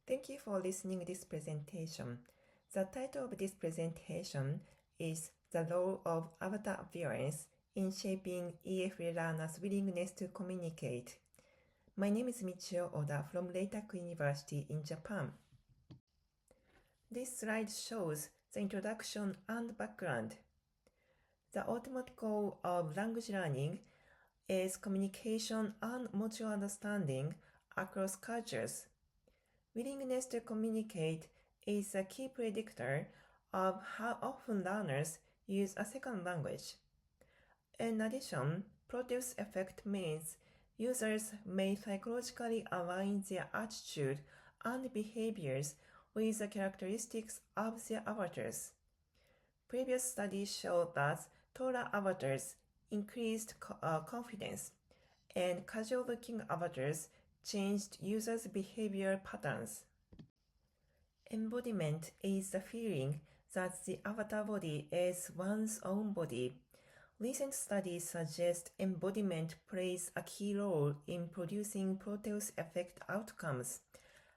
Thank you for listening to this presentation. The title of this presentation is The Role of Avatar Appearance in Shaping EFL Learners' Willingness to Communicate. My name is Michio Oda from Reitaku University in Japan. This slide shows the introduction and background. The ultimate goal of language learning is communication and mutual understanding across cultures. Willingness to communicate is a key predictor of how often learners use a second language. In addition, Proteus effect means users may psychologically align their attitude and behaviors with the characteristics of their avatars. Previous studies showed that taller avatars increased confidence, and casual-looking avatars changed users' behavior patterns. Embodiment is the feeling that the avatar body is one's own body. Recent studies suggest embodiment plays a key role in producing Proteus effect outcomes.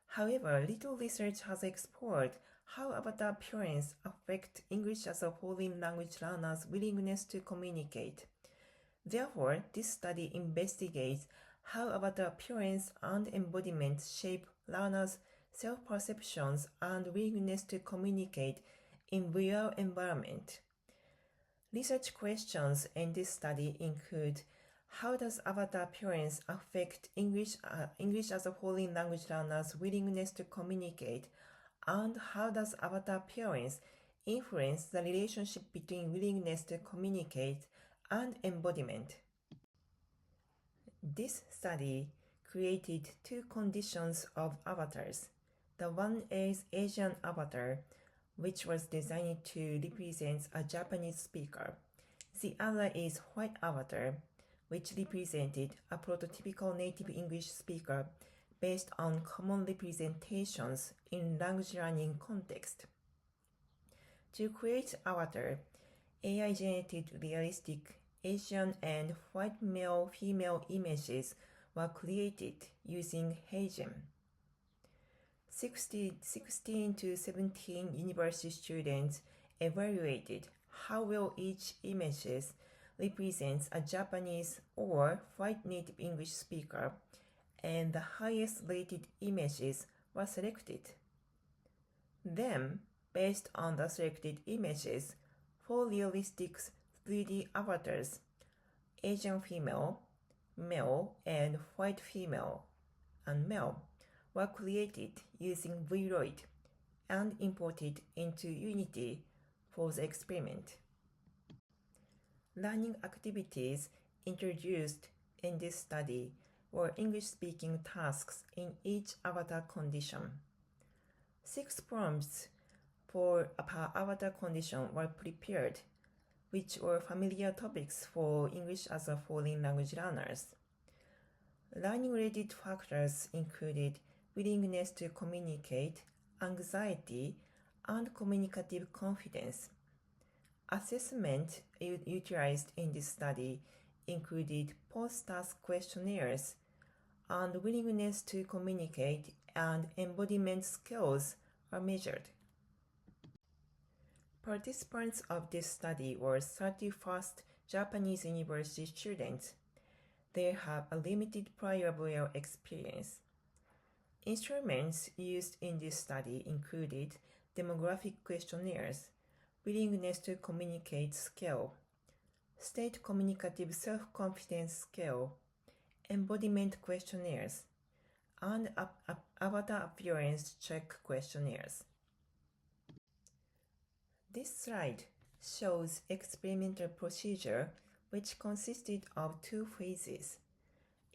However, little research has explored how avatar appearance affects English as a foreign language learners' willingness to communicate. Therefore, this study investigates how avatar appearance and embodiment shape learners' self-perceptions and willingness to communicate in real environment. Research questions in this study include: how does avatar appearance affect English as a foreign language learners' willingness to communicate, and how does avatar appearance influence the relationship between willingness to communicate and embodiment? This study created two conditions of avatars. The one is Asian avatar, which was designed to represent a Japanese speaker. The other is white avatar, which represented a prototypical native English speaker based on common representations in language learning context. To create avatar, AI-generated realistic Asian and white male-female images were created using Heigen. 16 to 17 university students evaluated how well each image represents a Japanese or white native English speaker, and the highest rated images were selected. Then, based on the selected images, 4 realistic 3D avatars, Asian female, male, and white female and male, were created using Vroid and imported into Unity for the experiment. Learning activities introduced in this study were English-speaking tasks in each avatar condition. 6 prompts per avatar condition were prepared, which were familiar topics for English as a foreign language learners. Learning-related factors included willingness to communicate, anxiety, and communicative confidence. Assessment utilized in this study included post-task questionnaires, and willingness to communicate and embodiment skills are measured. Participants of this study were 31st Japanese university students. They have a limited prior real experience. Instruments used in this study included demographic questionnaires, willingness to communicate scale, state communicative self-confidence scale, embodiment questionnaires, and avatar appearance check questionnaires. This slide shows experimental procedure which consisted of 2 phases.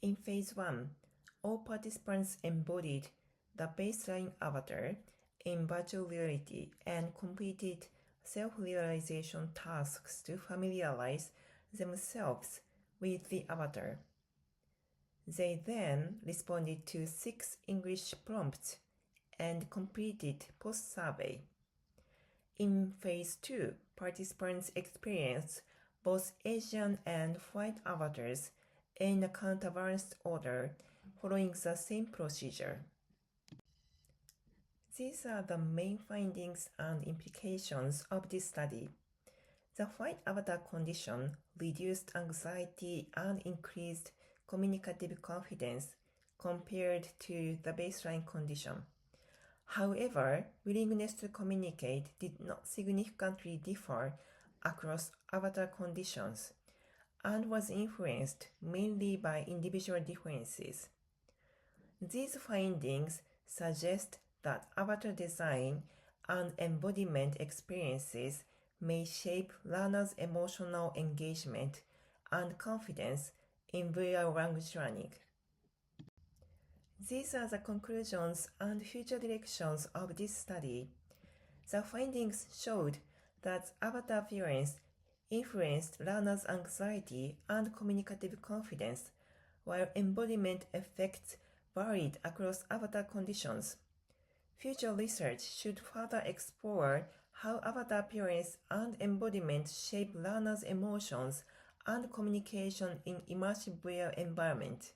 In phase 1, all participants embodied the baseline avatar in virtual reality and completed self-realization tasks to familiarize themselves with the avatar. They then responded to 6 English prompts and completed post-survey. In phase 2, participants experienced both Asian and white avatars in a counterbalanced order following the same procedure. These are the main findings and implications of this study. The white avatar condition reduced anxiety and increased communicative confidence compared to the baseline condition. However, willingness to communicate did not significantly differ across avatar conditions and was influenced mainly by individual differences. These findings suggest that avatar design and embodiment experiences may shape learners' emotional engagement and confidence in real language learning. These are the conclusions and future directions of this study. The findings showed that avatar appearance influenced learners' anxiety and communicative confidence, while embodiment effects varied across avatar conditions. Future research should further explore how avatar appearance and embodiment shape learners' emotions and communication in immersive real environment.